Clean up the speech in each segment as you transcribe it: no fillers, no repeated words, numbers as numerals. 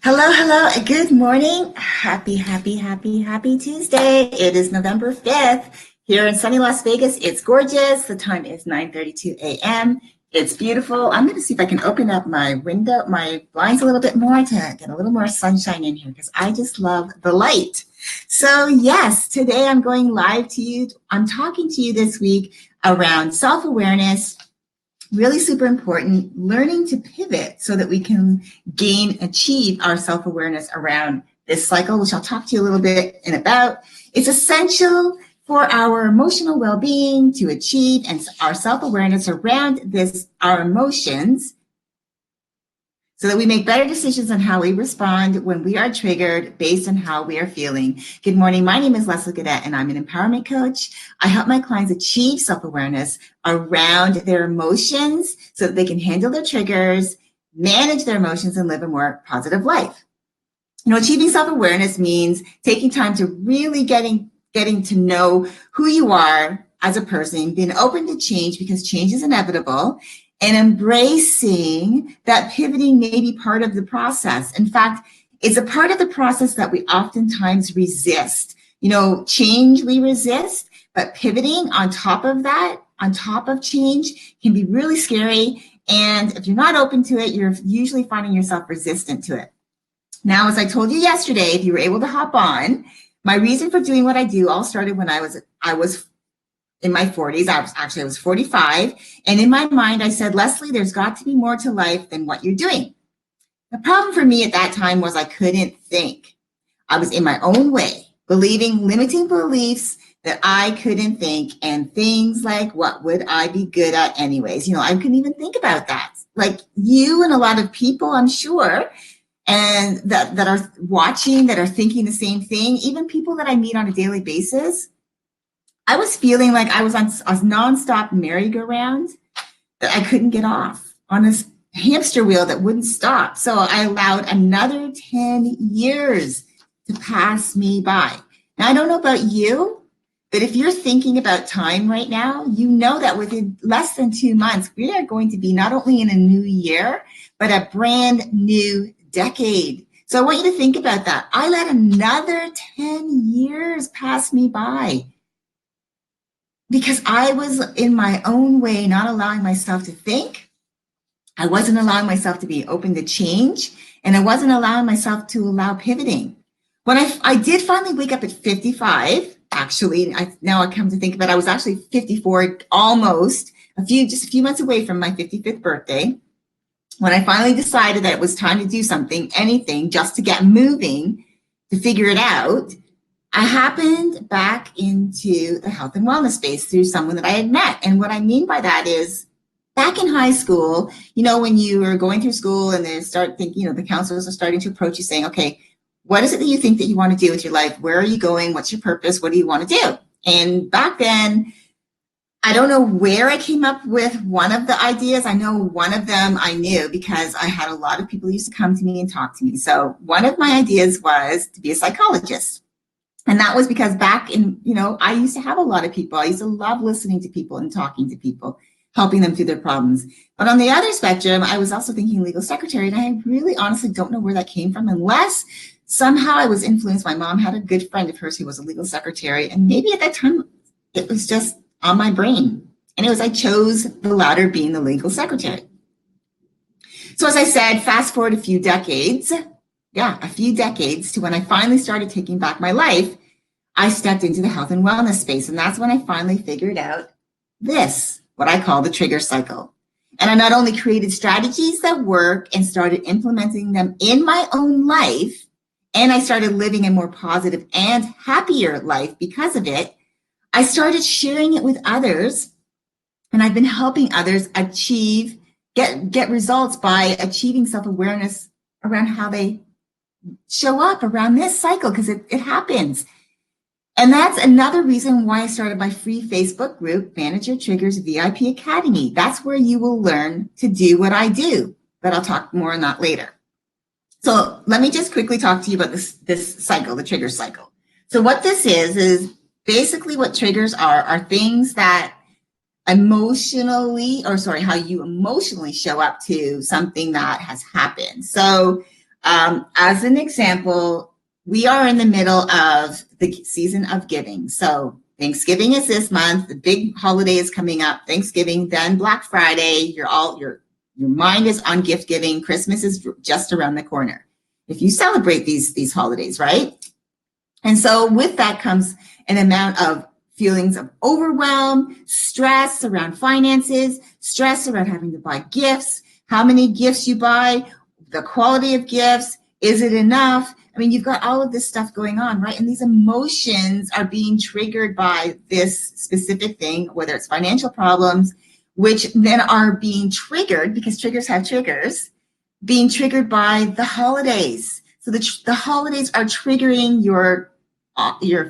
Hello, hello, and good morning. Happy Tuesday. It is November 5th. Here in sunny Las Vegas, it's gorgeous. The time is 9:32 a.m. It's beautiful. I'm going to see if I can open up my window, my blinds a little bit more to get a little more sunshine in here because I just love the light. So yes, today I'm going live to you. I'm talking to you this week around self-awareness, really super important, learning to pivot so that we can achieve our self-awareness around this cycle, which I'll talk to you a little bit in about. It's essential for our emotional well-being to achieve and our self-awareness around our emotions, so that we make better decisions on how we respond when we are triggered based on how we are feeling. Good morning. My name is Leslie Gaudette, and I'm an empowerment coach. I help my clients achieve self-awareness around their emotions so that they can handle their triggers, manage their emotions, and live a more positive life. Achieving self-awareness means taking time to really getting to know who you are as a person, being open to change because change is inevitable, and embracing that pivoting may be part of the process. In fact, it's a part of the process that we oftentimes resist. Change we resist, but pivoting on top of that, on top of change, can be really scary. And if you're not open to it, you're usually finding yourself resistant to it. Now, as I told you yesterday, if you were able to hop on, my reason for doing what I do all started when I was in my 40s. I was 45. And in my mind, I said, Leslie, there's got to be more to life than what you're doing. The problem for me at that time was I couldn't think. I was in my own way, believing limiting beliefs that I couldn't think, and things like, what would I be good at anyways? I couldn't even think about that. Like you and a lot of people, I'm sure, and that are watching, that are thinking the same thing, even people that I meet on a daily basis. I was feeling like I was on a nonstop merry-go-round that I couldn't get off, on this hamster wheel that wouldn't stop. So I allowed another 10 years to pass me by. Now, I don't know about you, but if you're thinking about time right now, you know that within less than 2 months, we are going to be not only in a new year, but a brand new decade. So I want you to think about that. I let another 10 years pass me by because I was in my own way, not allowing myself to think. I wasn't allowing myself to be open to change, and I wasn't allowing myself to allow pivoting. When I did finally wake up at 55, actually, now I come to think of it, I was actually 54, almost just a few months away from my 55th birthday. When I finally decided that it was time to do something, anything, just to get moving, to figure it out, I happened back into the health and wellness space through someone that I had met. And what I mean by that is, back in high school, when you are going through school and they start thinking, the counselors are starting to approach you saying, okay, what is it that you think that you want to do with your life? Where are you going? What's your purpose? What do you want to do? And back then, I don't know where I came up with one of the ideas. I know one of them I knew because I had a lot of people who used to come to me and talk to me. So one of my ideas was to be a psychologist. And that was because back in, I used to have a lot of people. I used to love listening to people and talking to people, helping them through their problems. But on the other spectrum, I was also thinking legal secretary. And I really honestly don't know where that came from, unless somehow I was influenced. My mom had a good friend of hers who was a legal secretary. And maybe at that time, it was just on my brain. And I chose the latter, being the legal secretary. So as I said, fast forward a few decades to when I finally started taking back my life, I stepped into the health and wellness space. And that's when I finally figured out this, what I call the trigger cycle. And I not only created strategies that work and started implementing them in my own life, and I started living a more positive and happier life because of it, I started sharing it with others. And I've been helping others get results by achieving self-awareness around how they show up around this cycle, because it happens. And that's another reason why I started my free Facebook group, Manage Your Triggers VIP Academy. That's where you will learn to do what I do, but I'll talk more on that later. So let me just quickly talk to you about this cycle, the trigger cycle. So what this is basically what triggers are things that how you emotionally show up to something that has happened. So As an example, we are in the middle of the season of giving. So Thanksgiving is this month. The big holiday is coming up. Thanksgiving, then Black Friday. Your mind is on gift giving. Christmas is just around the corner. If you celebrate these holidays, right? And so with that comes an amount of feelings of overwhelm, stress around finances, stress around having to buy gifts, how many gifts you buy, the quality of gifts, is it enough? I mean, you've got all of this stuff going on, right? And these emotions are being triggered by this specific thing, whether it's financial problems, which then are being triggered, because triggers have triggers, being triggered by the holidays. So the holidays are triggering your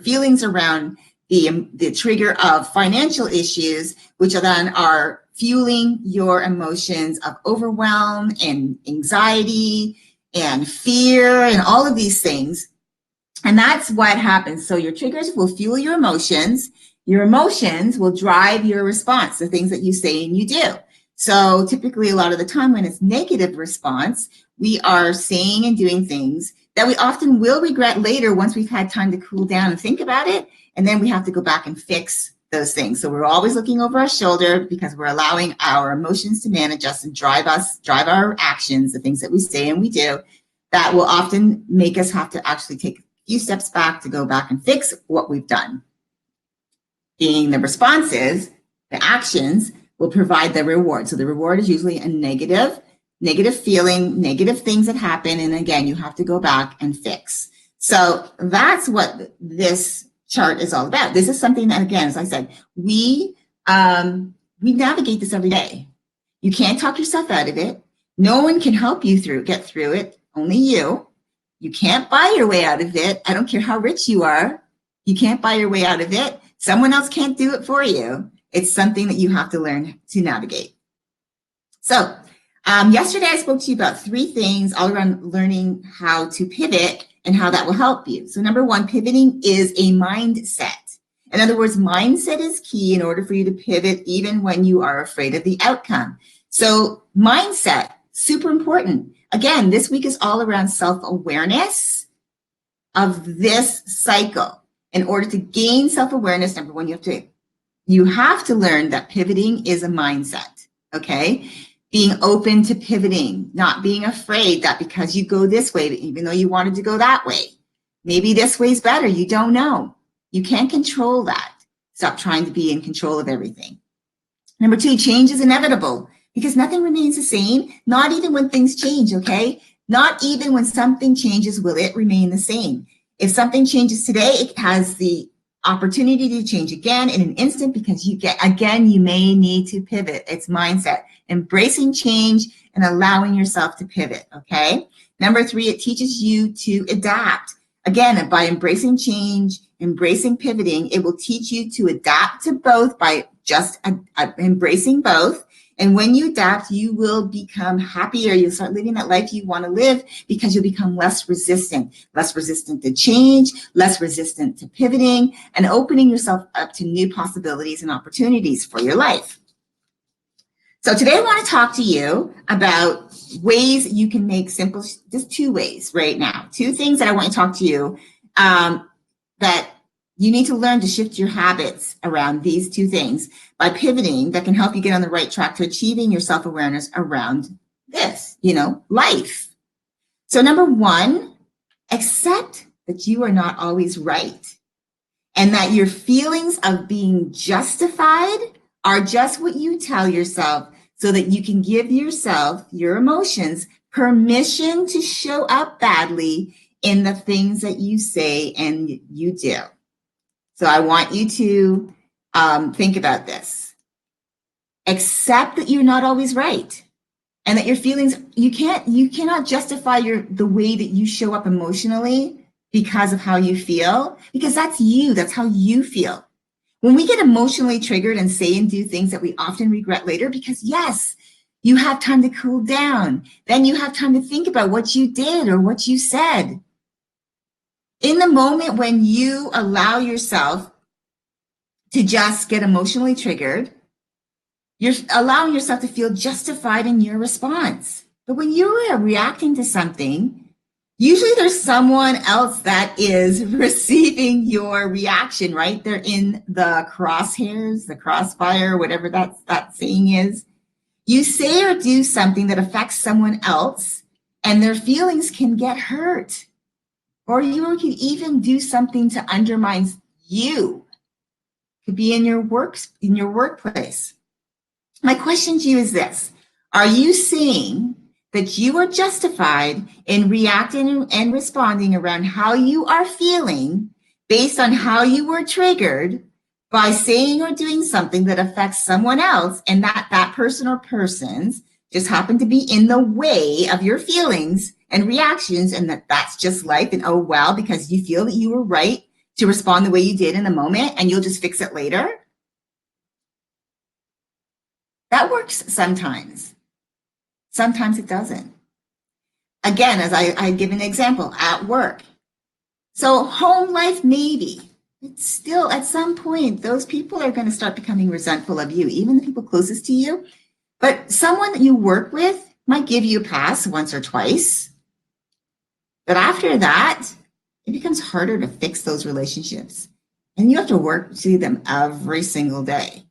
feelings around the trigger of financial issues, which then are fueling your emotions of overwhelm and anxiety and fear and all of these things. And that's what happens. So your triggers will fuel your emotions. Your emotions will drive your response, the things that you say and you do. So typically a lot of the time when it's negative response, we are saying and doing things that we often will regret later once we've had time to cool down and think about it. And then we have to go back and fix those things. So we're always looking over our shoulder because we're allowing our emotions to manage us and drive our actions, the things that we say and we do, that will often make us have to actually take a few steps back to go back and fix what we've done. Being the responses, the actions will provide the reward. So the reward is usually a negative feeling, negative things that happen. And again, you have to go back and fix. So that's what this chart is all about. This is something that, again, as I said, we navigate this every day. You can't talk yourself out of it. No one can help you get through it. Only you. You can't buy your way out of it. I don't care how rich you are. You can't buy your way out of it. Someone else can't do it for you. It's something that you have to learn to navigate. So yesterday I spoke to you about 3 things all around learning how to pivot and how that will help you. So number 1, pivoting is a mindset. In other words, mindset is key in order for you to pivot even when you are afraid of the outcome. So mindset, super important. Again, this week is all around self-awareness of this cycle. In order to gain self-awareness, number 1, you have to learn that pivoting is a mindset, okay? Being open to pivoting, not being afraid that because you go this way, even though you wanted to go that way, maybe this way's better. You don't know. You can't control that. Stop trying to be in control of everything. Number 2, change is inevitable because nothing remains the same, not even when things change, okay? Not even when something changes will it remain the same. If something changes today, it has the opportunity to change again in an instant because you may need to pivot. It's mindset. Embracing change and allowing yourself to pivot, okay? Number 3, it teaches you to adapt. Again, by embracing change, embracing pivoting, it will teach you to adapt to both by just embracing both. And when you adapt, you will become happier. You'll start living that life you want to live because you'll become less resistant to change, less resistant to pivoting, and opening yourself up to new possibilities and opportunities for your life. So today I want to talk to you about ways you can make simple, just 2 ways right now. 2 things that I want to talk to you that you need to learn to shift your habits around these 2 things by pivoting that can help you get on the right track to achieving your self-awareness around this, life. So number 1, accept that you are not always right and that your feelings of being justified are just what you tell yourself so that you can give yourself, your emotions, permission to show up badly in the things that you say and you do. So I want you to think about this. Accept that you're not always right and that your feelings, you cannot justify the way that you show up emotionally because of how you feel, because that's you, that's how you feel. When we get emotionally triggered and say and do things that we often regret later, because yes, you have time to cool down. Then you have time to think about what you did or what you said. In the moment when you allow yourself to just get emotionally triggered, you're allowing yourself to feel justified in your response. But when you are reacting to something Usually there's someone else that is receiving your reaction, right? They're in the crosshairs, the crossfire, whatever that saying is. You say or do something that affects someone else and their feelings can get hurt. Or you can even do something to undermine you. Could be in your workplace. My question to you is this. Are you saying that you are justified in reacting and responding around how you are feeling based on how you were triggered by saying or doing something that affects someone else, and that person or persons just happen to be in the way of your feelings and reactions, and that's just life, and oh well, because you feel that you were right to respond the way you did in the moment and you'll just fix it later? That works sometimes. Sometimes it doesn't. Again, as I give an example, at work. So home life, maybe. It's still, at some point, those people are going to start becoming resentful of you, even the people closest to you. But someone that you work with might give you a pass once or twice. But after that, it becomes harder to fix those relationships. And you have to work to them every single day.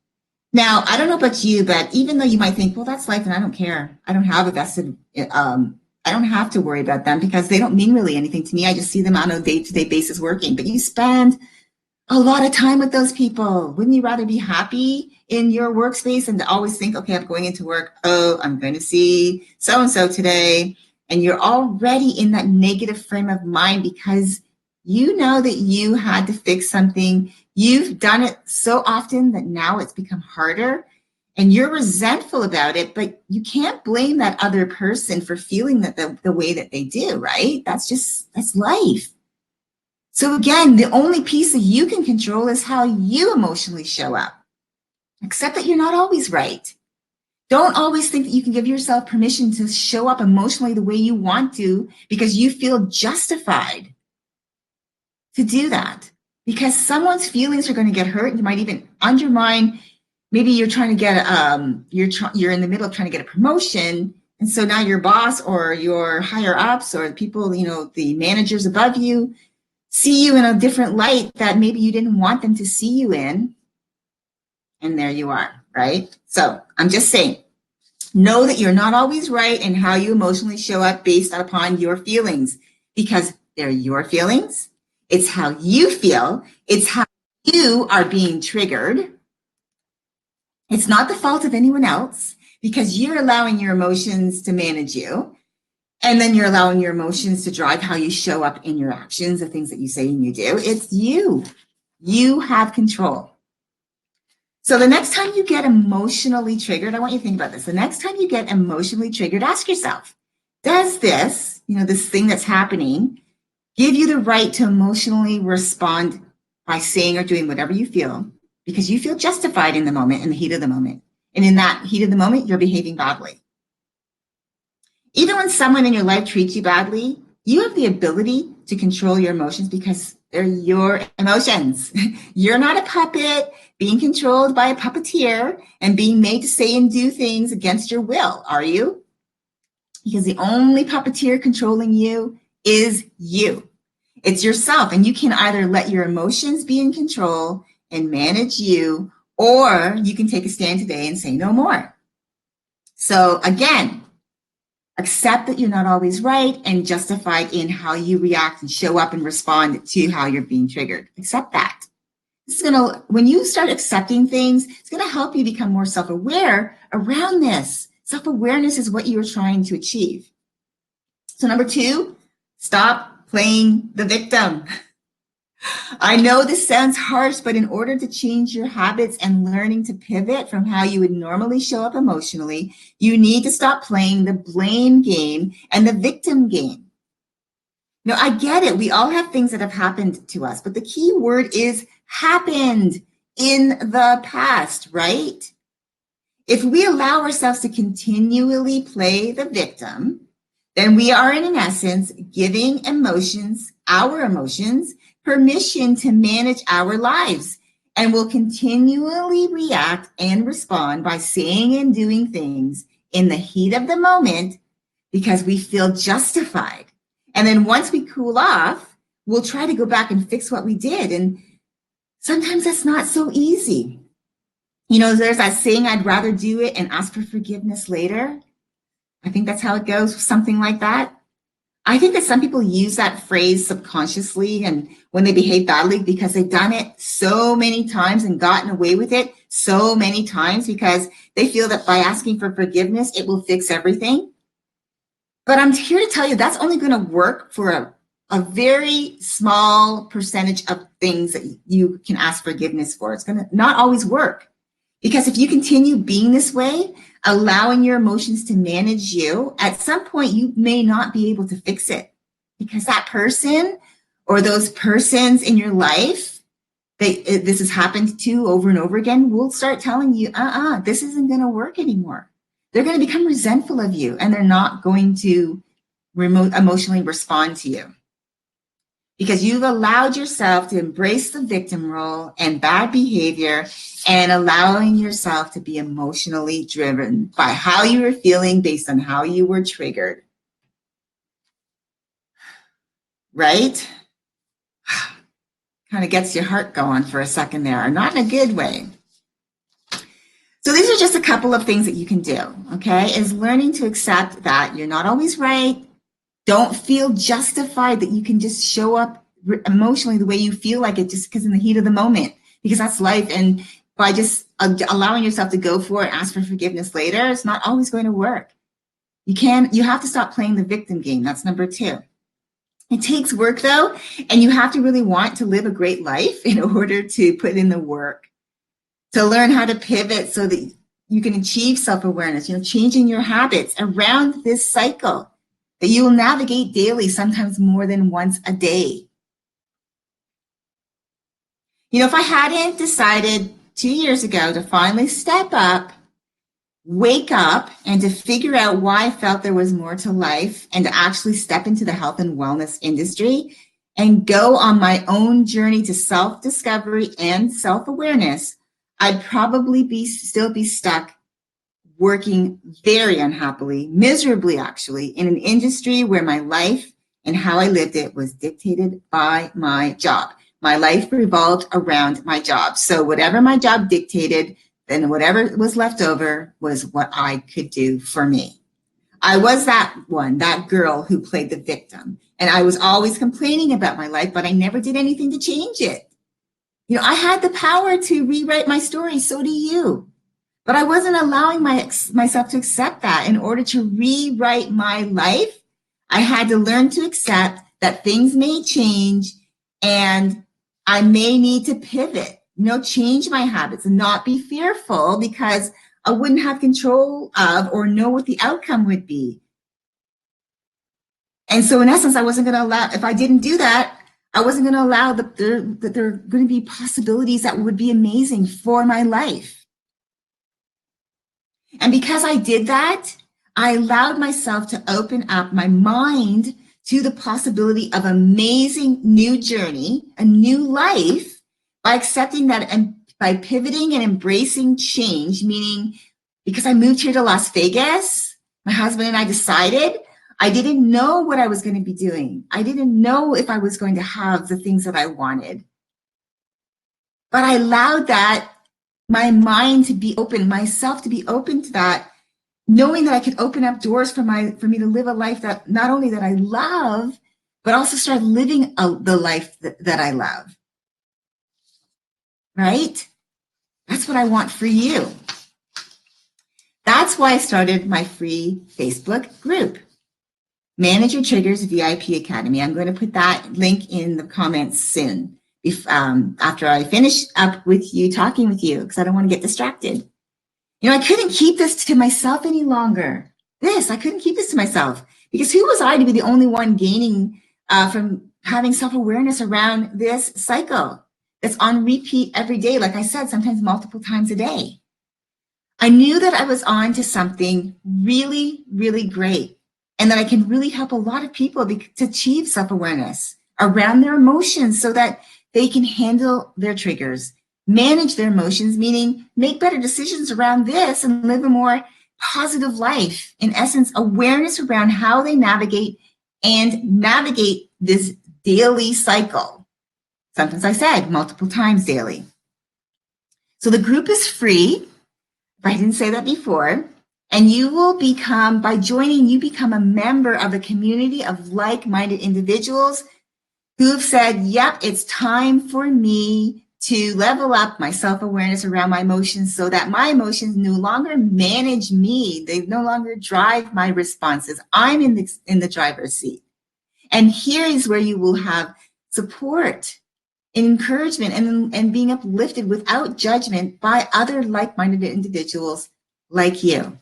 Now, I don't know about you, but even though you might think, well, that's life and I don't care. I don't have a vested, I don't have to worry about them because they don't mean really anything to me. I just see them on a day-to-day basis working. But you spend a lot of time with those people. Wouldn't you rather be happy in your workspace and to always think, okay, I'm going into work. Oh, I'm going to see so-and-so today. And you're already in that negative frame of mind because you know that you had to fix something. You've done it so often that now it's become harder and you're resentful about it, but you can't blame that other person for feeling that the way that they do, right? That's life. So again, the only piece that you can control is how you emotionally show up. Accept that you're not always right. Don't always think that you can give yourself permission to show up emotionally the way you want to because you feel justified to do that. Because someone's feelings are going to get hurt. You might even undermine. Maybe you're trying to get you're in the middle of trying to get a promotion, and so now your boss or your higher ups or people, the managers above you, see you in a different light that maybe you didn't want them to see you in, and there you are, right? So I'm just saying, know that you're not always right in how you emotionally show up based upon your feelings, because they're your feelings. It's how you feel. It's how you are being triggered. It's not the fault of anyone else because you're allowing your emotions to manage you. And then you're allowing your emotions to drive how you show up in your actions, the things that you say and you do. It's you. You have control. So the next time you get emotionally triggered, I want you to think about this. The next time you get emotionally triggered, ask yourself, does this, this thing that's happening, give you the right to emotionally respond by saying or doing whatever you feel because you feel justified in the moment, in the heat of the moment. And in that heat of the moment, you're behaving badly. Even when someone in your life treats you badly, you have the ability to control your emotions because they're your emotions. You're not a puppet being controlled by a puppeteer and being made to say and do things against your will, are you? Because the only puppeteer controlling you is you. It's yourself, and you can either let your emotions be in control and manage you, or you can take a stand today and say no more. So again, accept that you're not always right and justified in how you react and show up and respond to how you're being triggered. Accept that. When you start accepting things, it's going to help you become more self-aware around this. Self-awareness is what you are trying to achieve. So number 2, stop playing the victim. I know this sounds harsh, but in order to change your habits and learning to pivot from how you would normally show up emotionally, you need to stop playing the blame game and the victim game. Now, I get it. We all have things that have happened to us, but the key word is happened in the past, right? If we allow ourselves to continually play the victim, then we are in essence giving our emotions, permission to manage our lives, and will continually react and respond by saying and doing things in the heat of the moment because we feel justified. And then once we cool off, we'll try to go back and fix what we did. And sometimes that's not so easy. You know, there's that saying, I'd rather do it and ask for forgiveness later. I think that's how it goes, something like that. I think that some people use that phrase subconsciously and when they behave badly because they've done it so many times and gotten away with it so many times because they feel that by asking for forgiveness, it will fix everything. But I'm here to tell you that's only going to work for a very small percentage of things that you can ask forgiveness for. It's going to not always work. Because if you continue being this way, allowing your emotions to manage you, at some point you may not be able to fix it because that person or those persons in your life this has happened to over and over again will start telling you, this isn't going to work anymore. They're going to become resentful of you and they're not going to emotionally respond to you. Because you've allowed yourself to embrace the victim role and bad behavior and allowing yourself to be emotionally driven by how you were feeling based on how you were triggered. Right? Kind of gets your heart going for a second there, not in a good way. So these are just a couple of things that you can do, okay? Is learning to accept that you're not always right. Don't feel justified that you can just show up emotionally the way you feel like it just because in the heat of the moment, because that's life. And by just allowing yourself to go for it, ask for forgiveness later, it's not always going to work. You have to stop playing the victim game. That's number 2. It takes work though, and you have to really want to live a great life in order to put in the work, to learn how to pivot so that you can achieve self-awareness, changing your habits around this cycle that you will navigate daily, sometimes more than once a day. If I hadn't decided 2 years ago to finally step up, wake up, and to figure out why I felt there was more to life and to actually step into the health and wellness industry and go on my own journey to self-discovery and self-awareness, I'd probably still be stuck working very unhappily, miserably actually, in an industry where my life and how I lived it was dictated by my job. My life revolved around my job. So whatever my job dictated, then whatever was left over was what I could do for me. I was that girl who played the victim. And I was always complaining about my life, but I never did anything to change it. I had the power to rewrite my story. So do you. But I wasn't allowing myself to accept that. In order to rewrite my life, I had to learn to accept that things may change and I may need to pivot, change my habits and not be fearful because I wouldn't have control of or know what the outcome would be. And so in essence, I wasn't going to allow, if I didn't do that, I wasn't going to allow that there are going to be possibilities that would be amazing for my life. And because I did that, I allowed myself to open up my mind to the possibility of amazing new journey, a new life, by accepting that and by pivoting and embracing change, meaning because I moved here to Las Vegas, my husband and I decided I didn't know what I was going to be doing. I didn't know if I was going to have the things that I wanted. But I allowed that my mind to be open, myself to be open to that, knowing that I could open up doors for me to live a life that not only that I love, but also start living the life that I love. Right? That's what I want for you. That's why I started my free Facebook group, Manage Your Triggers VIP Academy. I'm going to put that link in the comments soon. After I finish up with you, talking with you, because I don't want to get distracted. I couldn't keep this to myself any longer. I couldn't keep this to myself because who was I to be the only one gaining from having self-awareness around this cycle that's on repeat every day, like I said, sometimes multiple times a day. I knew that I was on to something really, really great and that I can really help a lot of people to achieve self-awareness around their emotions so that they can handle their triggers, manage their emotions, meaning make better decisions around this and live a more positive life. In essence, awareness around how they navigate and navigate this daily cycle. Sometimes I said multiple times daily. So the group is free, if I didn't say that before, and you will become, by joining, you become a member of a community of like-minded individuals who've said, yep, it's time for me to level up my self-awareness around my emotions so that my emotions no longer manage me. They no longer drive my responses. I'm in the driver's seat. And here is where you will have support and encouragement and being uplifted without judgment by other like-minded individuals like you.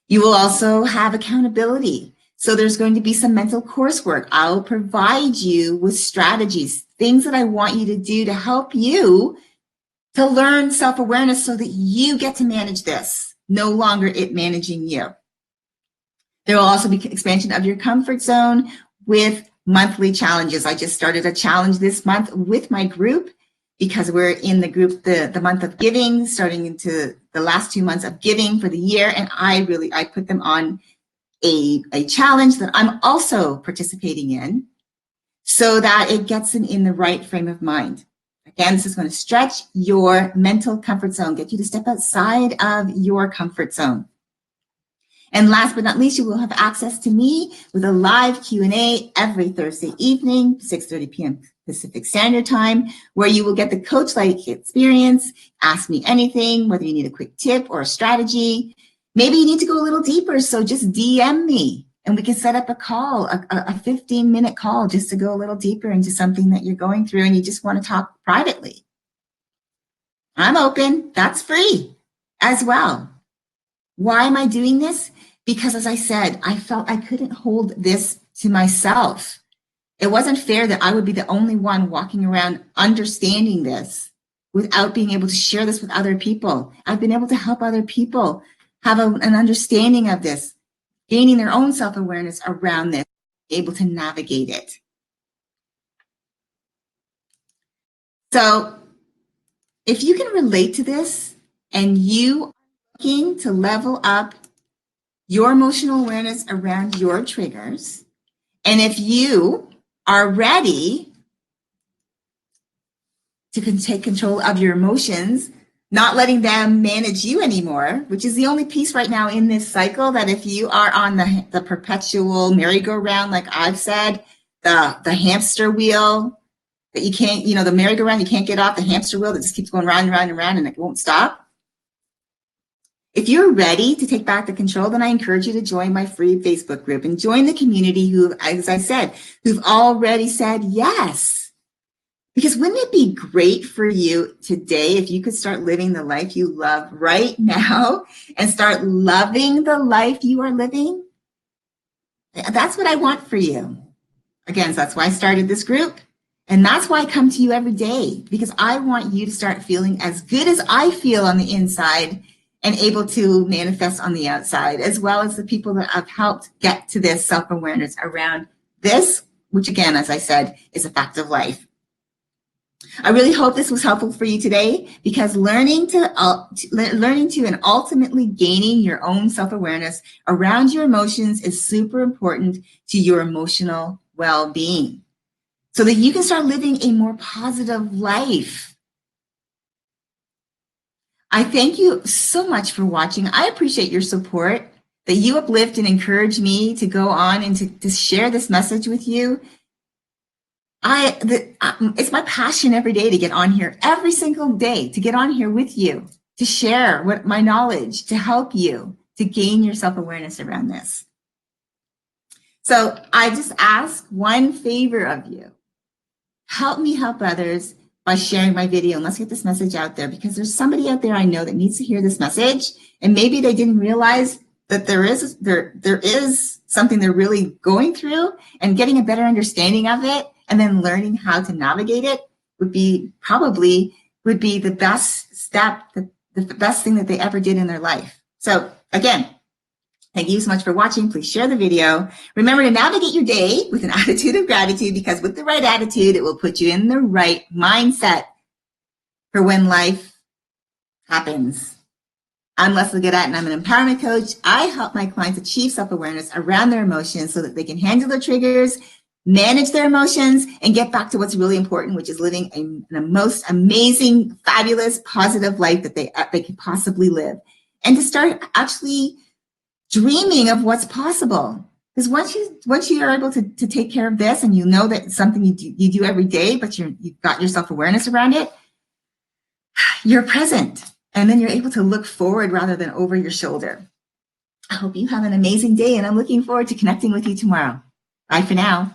You will also have accountability. So there's going to be some mental coursework. I'll provide you with strategies, things that I want you to do to help you to learn self-awareness so that you get to manage this, no longer it managing you. There will also be expansion of your comfort zone with monthly challenges. I just started a challenge this month with my group because we're in the group, the month of giving, starting into the last 2 months of giving for the year. And I put them on a challenge that I'm also participating in so that it gets them in the right frame of mind. Again, this is going to stretch your mental comfort zone, get you to step outside of your comfort zone. And last but not least, you will have access to me with a live Q&A every Thursday evening, 6:30 p.m. Pacific Standard Time, where you will get the coach-like experience, ask me anything, whether you need a quick tip or a strategy. Maybe you need to go a little deeper, so just DM me and we can set up a call, a 15-minute call just to go a little deeper into something that you're going through and you just want to talk privately. I'm open. That's free as well. Why am I doing this? Because as I said, I felt I couldn't hold this to myself. It wasn't fair that I would be the only one walking around understanding this without being able to share this with other people. I've been able to help other people have an understanding of this, gaining their own self-awareness around this, able to navigate it. So if you can relate to this and you are looking to level up your emotional awareness around your triggers, and if you are ready to take control of your emotions, not letting them manage you anymore, which is the only piece right now in this cycle, that if you are on the perpetual merry-go-round, like I've said, the hamster wheel that you can't, the merry-go-round, you can't get off, the hamster wheel that just keeps going round and round and round and it won't stop. If you're ready to take back the control, then I encourage you to join my free Facebook group and join the community who, as I said, who've already said yes. Because wouldn't it be great for you today if you could start living the life you love right now and start loving the life you are living? That's what I want for you. Again, so that's why I started this group. And that's why I come to you every day, because I want you to start feeling as good as I feel on the inside and able to manifest on the outside, as well as the people that I've helped get to this self-awareness around this, which again, as I said, is a fact of life. I really hope this was helpful for you today, because learning to and ultimately gaining your own self-awareness around your emotions is super important to your emotional well-being, so that you can start living a more positive life. I thank you so much for watching. I appreciate your support, that you uplift and encourage me to go on and to share this message with you. It's my passion every day to get on here, every single day, to get on here with you, to share my knowledge, to help you to gain your self-awareness around this. So I just ask one favor of you. Help me help others by sharing my video, and let's get this message out there, because there's somebody out there I know that needs to hear this message, and maybe they didn't realize that there is something they're really going through, and getting a better understanding of it and then learning how to navigate it would be the best step, the best thing that they ever did in their life. So again, thank you so much for watching. Please share the video. Remember to navigate your day with an attitude of gratitude, because with the right attitude, it will put you in the right mindset for when life happens. I'm Leslie Gadat, and I'm an empowerment coach. I help my clients achieve self-awareness around their emotions so that they can handle their triggers, manage their emotions, and get back to what's really important, which is living the most amazing, fabulous, positive life that they could possibly live. And to start actually dreaming of what's possible. Because once you are able to take care of this, and you know that it's something you do every day, but you've got your self-awareness around it, you're present. And then you're able to look forward rather than over your shoulder. I hope you have an amazing day, and I'm looking forward to connecting with you tomorrow. Bye for now.